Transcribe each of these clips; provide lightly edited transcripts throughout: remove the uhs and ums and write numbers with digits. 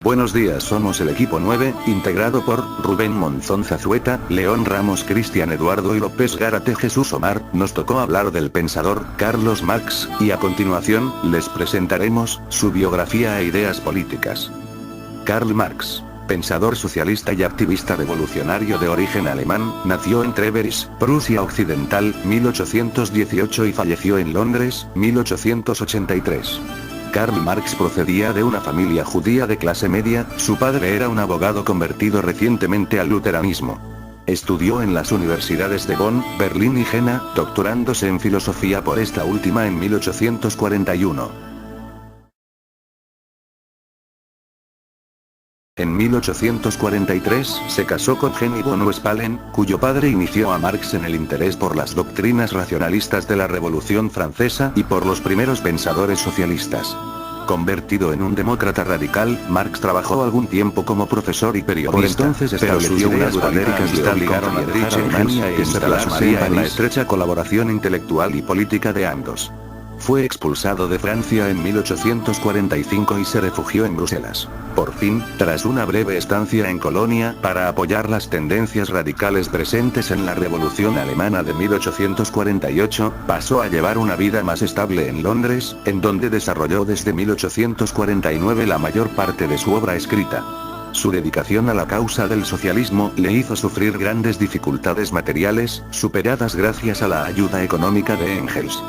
Buenos días, somos el equipo 9, integrado por Rubén Monzón Zazueta, León Ramos, Cristian Eduardo y López Gárate Jesús Omar. Nos tocó hablar del pensador Carlos Marx, y a continuación, les presentaremos su biografía e ideas políticas. Karl Marx, pensador socialista y activista revolucionario de origen alemán, nació en Treveris, Prusia Occidental, 1818 y falleció en Londres, 1883. Karl Marx procedía de una familia judía de clase media, su padre era un abogado convertido recientemente al luteranismo. Estudió en las universidades de Bonn, Berlín y Jena, doctorándose en filosofía por esta última en 1841. En 1843, se casó con Jenny von Westphalen, cuyo padre inició a Marx en el interés por las doctrinas racionalistas de la Revolución Francesa y por los primeros pensadores socialistas. Convertido en un demócrata radical, Marx trabajó algún tiempo como profesor y periodista. Por entonces estableció unas políticas que obligaron a dejar Alemania e instalarse en la estrecha colaboración intelectual y política de ambos. Fue expulsado de Francia en 1845 y se refugió en Bruselas. Por fin, tras una breve estancia en Colonia, para apoyar las tendencias radicales presentes en la Revolución Alemana de 1848, pasó a llevar una vida más estable en Londres, en donde desarrolló desde 1849 la mayor parte de su obra escrita. Su dedicación a la causa del socialismo le hizo sufrir grandes dificultades materiales, superadas gracias a la ayuda económica de Engels.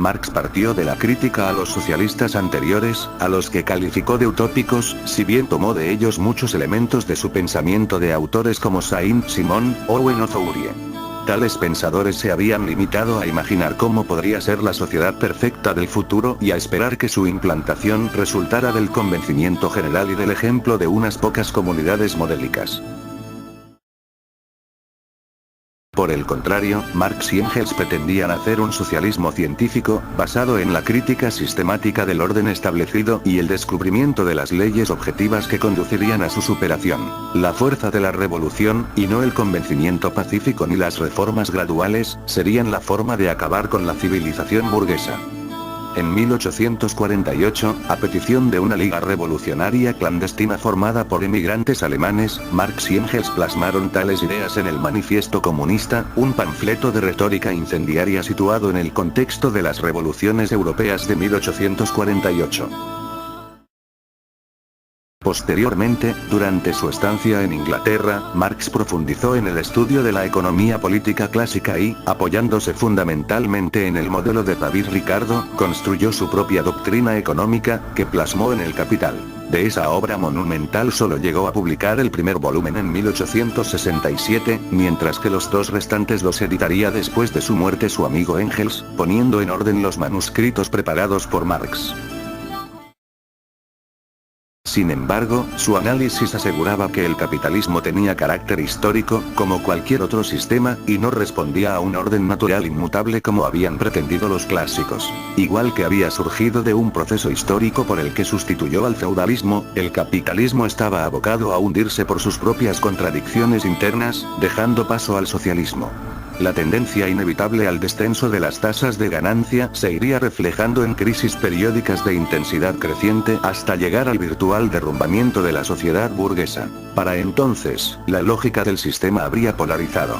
Marx partió de la crítica a los socialistas anteriores, a los que calificó de utópicos, si bien tomó de ellos muchos elementos de su pensamiento de autores como Saint-Simon, Owen o Fourier. Tales pensadores se habían limitado a imaginar cómo podría ser la sociedad perfecta del futuro y a esperar que su implantación resultara del convencimiento general y del ejemplo de unas pocas comunidades modélicas. Por el contrario, Marx y Engels pretendían hacer un socialismo científico, basado en la crítica sistemática del orden establecido y el descubrimiento de las leyes objetivas que conducirían a su superación. La fuerza de la revolución, y no el convencimiento pacífico ni las reformas graduales, serían la forma de acabar con la civilización burguesa. En 1848, a petición de una liga revolucionaria clandestina formada por emigrantes alemanes, Marx y Engels plasmaron tales ideas en el Manifiesto Comunista, un panfleto de retórica incendiaria situado en el contexto de las revoluciones europeas de 1848. Posteriormente, durante su estancia en Inglaterra, Marx profundizó en el estudio de la economía política clásica y, apoyándose fundamentalmente en el modelo de David Ricardo, construyó su propia doctrina económica, que plasmó en El Capital. De esa obra monumental solo llegó a publicar el primer volumen en 1867, mientras que los dos restantes los editaría después de su muerte su amigo Engels, poniendo en orden los manuscritos preparados por Marx. Sin embargo, su análisis aseguraba que el capitalismo tenía carácter histórico, como cualquier otro sistema, y no respondía a un orden natural inmutable como habían pretendido los clásicos. Igual que había surgido de un proceso histórico por el que sustituyó al feudalismo, el capitalismo estaba abocado a hundirse por sus propias contradicciones internas, dejando paso al socialismo. La tendencia inevitable al descenso de las tasas de ganancia se iría reflejando en crisis periódicas de intensidad creciente hasta llegar al virtual derrumbamiento de la sociedad burguesa. Para entonces, la lógica del sistema habría polarizado.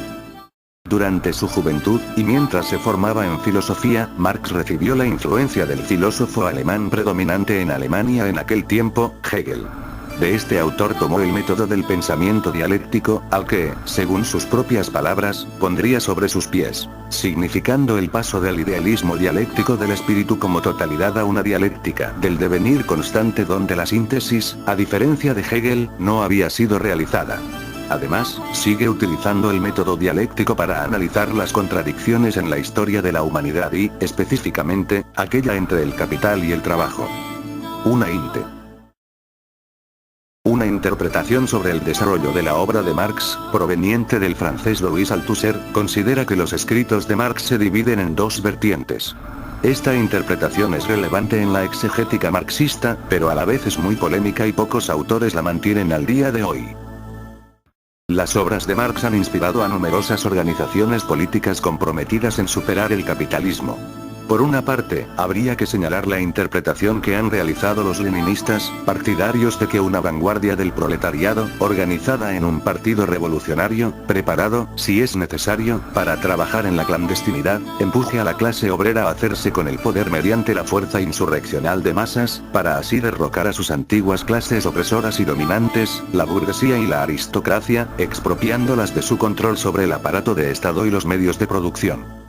Durante su juventud, y mientras se formaba en filosofía, Marx recibió la influencia del filósofo alemán predominante en Alemania en aquel tiempo, Hegel. De este autor tomó el método del pensamiento dialéctico, al que, según sus propias palabras, pondría sobre sus pies, significando el paso del idealismo dialéctico del espíritu como totalidad a una dialéctica del devenir constante donde la síntesis, a diferencia de Hegel, no había sido realizada. Además, sigue utilizando el método dialéctico para analizar las contradicciones en la historia de la humanidad y, específicamente, aquella entre el capital y el trabajo. Una interpretación sobre el desarrollo de la obra de Marx, proveniente del francés Louis Althusser, considera que los escritos de Marx se dividen en dos vertientes. Esta interpretación es relevante en la exegética marxista, pero a la vez es muy polémica y pocos autores la mantienen al día de hoy. Las obras de Marx han inspirado a numerosas organizaciones políticas comprometidas en superar el capitalismo. Por una parte, habría que señalar la interpretación que han realizado los leninistas, partidarios de que una vanguardia del proletariado, organizada en un partido revolucionario, preparado, si es necesario, para trabajar en la clandestinidad, empuje a la clase obrera a hacerse con el poder mediante la fuerza insurreccional de masas, para así derrocar a sus antiguas clases opresoras y dominantes, la burguesía y la aristocracia, expropiándolas de su control sobre el aparato de Estado y los medios de producción.